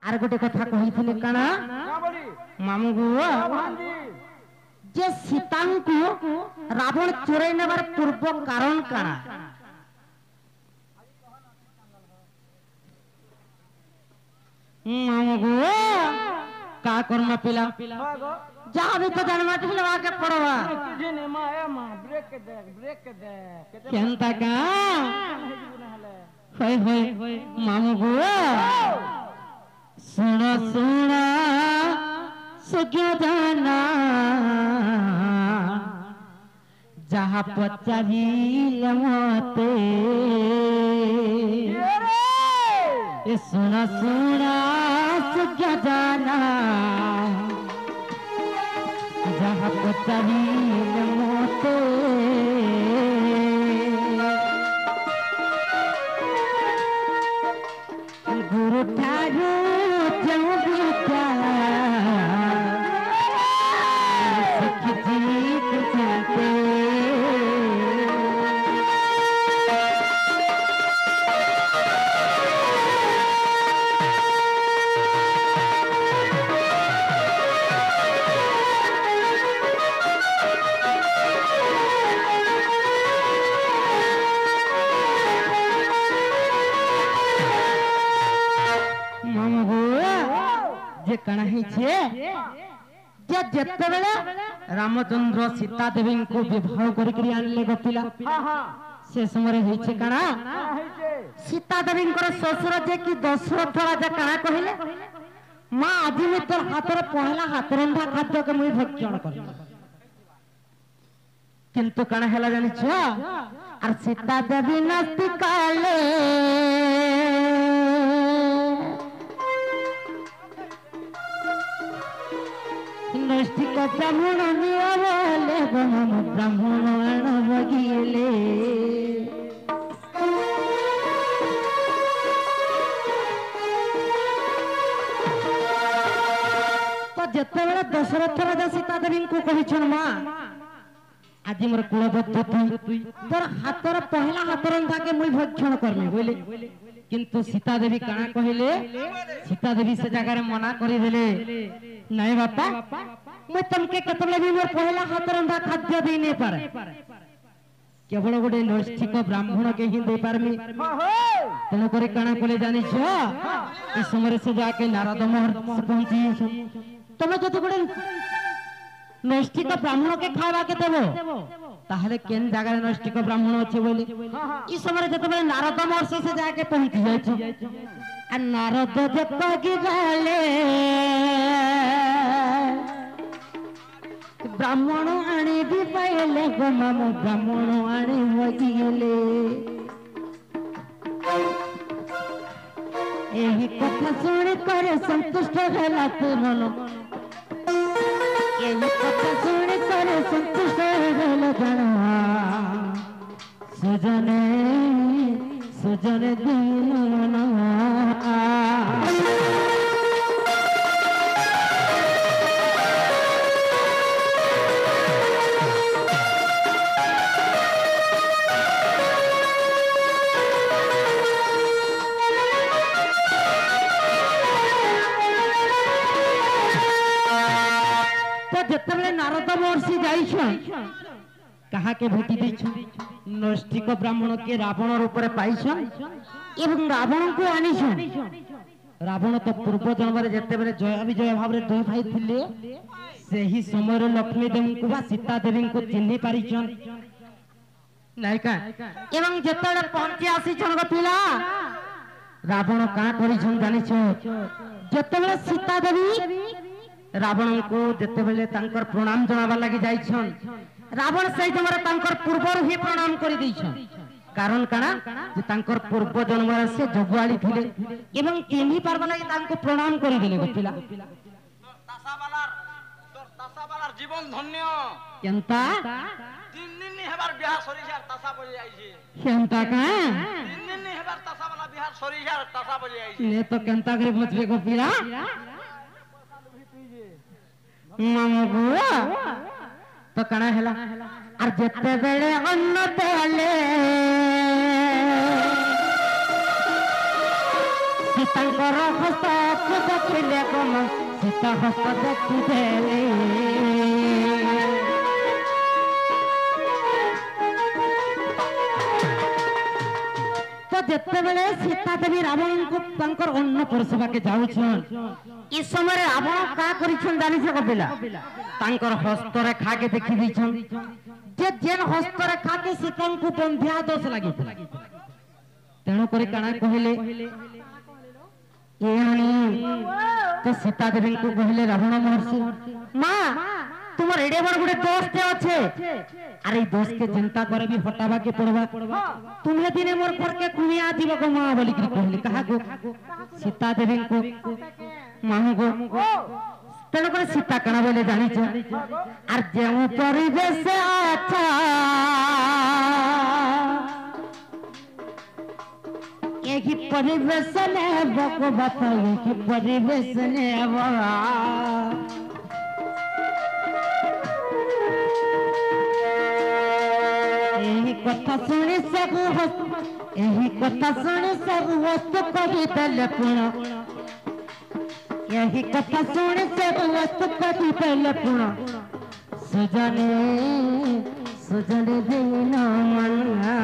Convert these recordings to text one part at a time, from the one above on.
are गोटे कथा कही काना मामू गो जे सीता को रावण चोरई नेबार पूर्व कारण काना मामू गो का कर्म पिला जहाँ भी तो जानवा लगा के पड़वा केनता का होय होय मामू गो सुन सुन सुज्ञ जाना जहाँ पचारिल मते सुन सुन सुज्ञ जाना जहाँ पचारिल मते गुरु ठारू रामचंद्र सीता देवी को विवाह करके आनले गोपिला से समय होइछे काना सीता देवी ससुर जे कि दशरथ राजा काना कहले मां आज में तो हाथर पहला हाथ रंधा खाद्य के मुई भक्षण कर किंतु काना हैला जानि छ आर सीता देवी नास्ति काले नैष्ठिक ब्राह्मण नियमले ब्राह्मण अण बगिले तो जते बेले दशरथ राजा सीता देवी को कहिछन मां आज मोर कुलबद्ध तोर हाथर पहला हाथ रंधा के मुई भक्षण करमे बोले किंतु सीता देवी काना कहले सीता देवी से जगह रे मना करि देले नहीं बापा मैं तुमके कतले भी मोर पहला हाथ रंधा खाद्य दे नहीं पारे केवल गोटे नैष्ठिक ब्राह्मण के ही दे पारमी तेणु करे काना कहले जानि छ इस समय से जाके नारद महर्षि पहुंची तुम जति गोटे नैष्ठिक ब्राह्मण के खावा के देबो ताहले केन जगह नैष्ठिक ब्राह्मण अछि बोली इस समय जते नारद महर्षि से जाके पहुंची जाय छ आ नारद जत की गले ब्राह्मण आने भी पाइले गो मामू ब्राह्मण आने बगिले एही कथा सुन कर संतुष्ट होला तू मन एही कथा सुन कर संतुष्ट होला जाना सुजने सुजने दीन नारद महर्षि जाइछन कहा के भेटी दैछन नैष्ठिक ब्राह्मण के रावण रूप रे पाइछन एवं रावण को आनिछन रावण तो पूर्व जन्म रे जते बेले जय विजय भाव रे दुई भाई थिले सेही समय रे लक्ष्मी देवी को बा सीता देवी को चिन्हि पारिछन नायका एवं जते पहुंची आसीछन गपिला रावण का करिछन जानिछो जते बेले सीता देवी रावण को जते बेले तांकर प्रणाम जनाबा लागि जाइछन रावण सही जमरे तांकर पूर्वर ही प्रणाम करि दैछन कारण काना जे तांकर पूर्व जन्म से जगुआली थिले एवं केनी पारबा लागि तांको प्रणाम करि देले गोपिला तासाबालार जीवन धन्य केनता दिन दिन हेबार बियाह सरिसार तासा बजे आइछे केनता का दिन दिन हेबार तासाबाला बियाह सरिसार तासा बजे आइछे ने तो केनता करे बचबे गोपिला मामू तो कणा हैला आर जते बेले अन्न देले सीतांकर हस्त कपिले कम सीता हस्त देखी देले जेते बेले सीता देवी रावण को तंकर अन्न परसवा के जाउछन इस समय रावण का करिछन जानि से कपिला तंकर हस्त रेखा के देखि दिछन जे जेन हस्त रेखा के सीता को बंध्या दोष लागि तेणु करे काना कहले तो सीता देवी को कहले रावण महर्षि मां तुमर एडे बड़ गुडे दोस्त अच्छे अरे दोस्त के चिंता करे भी हटावा के पड़वा तुम्हें दिने मोर पर के कुनिया जीव को मां बोली कि कहले कहा को सीता देवी को मां को तेणु करे सीता कणा बोले जानी छ आर जेउ परिवेश अच्छा यही परिवेश ने बको बताई कि परिवेश ने यही कथा सुनी सब यही कथा सुनी सब वस्तु कही देले पुण यही कथा सुनी सब वस्तु कही देले पुण सुजने सुजने दिन मना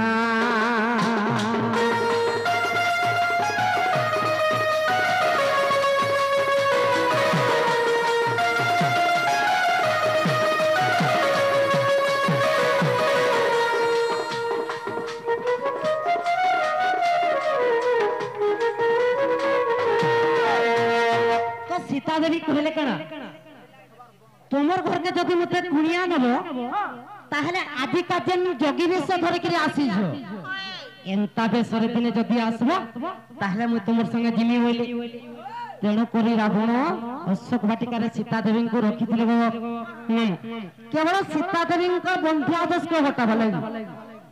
सीता देवी कहले कना तुमर घर के जदि मते कुनिया नबो ताहले आदि का जेन जोगी बेस धरे के आसी जो एंता बेसरे दिने जदि आसबो ताहले मु तुमर संगे जिमी होइले तेणु करी रावण अशोक वाटिका रे सीता देवी को रखी दिले केवल सीता देवी को बंध्यादेश को हटा भले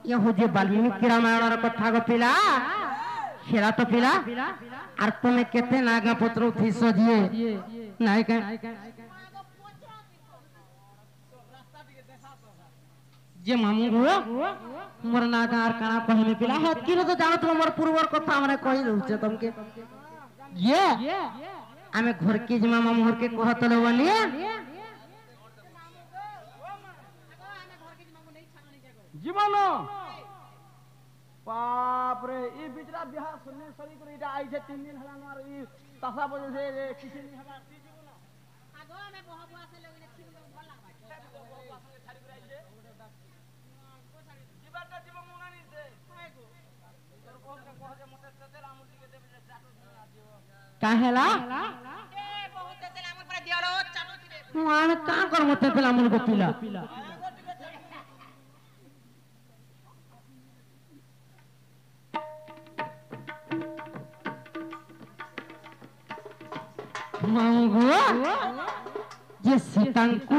ये हो जे वाल्मीकि रामायण र कथा गपिला खेला तो पिला आर तुम केते नागा पत्र थीस दिए नाय का जे मामू गो मोर नागा आर काना कहमे पिला हत कि तो जानो तुम मोर पूर्वर कथा हमरे कहि रहउछ तुमके ये आमे घर के जमा मामू घर के कहतले बनी जीवन बाप रे ई बिचरा बिहार सुनने सरी को इटा आई छे 3 दिन हला मार ई तसा बजे से किसी नहीं हला ती जीवन आगो में बहबुआ से लगने ठीक भल लागबा बहबुआ से छाड़ी कर आई छे जीवाटा जीव मुना नहीं से काहेको तोर को कह जे मते तेल आमुटी के देबे चाटो दियो काहेला ए बहुत तेल आमुट पर दियालो चाटो दिबे माने का कर मते तेल आमुट को पिला मांगो ये सीतांकु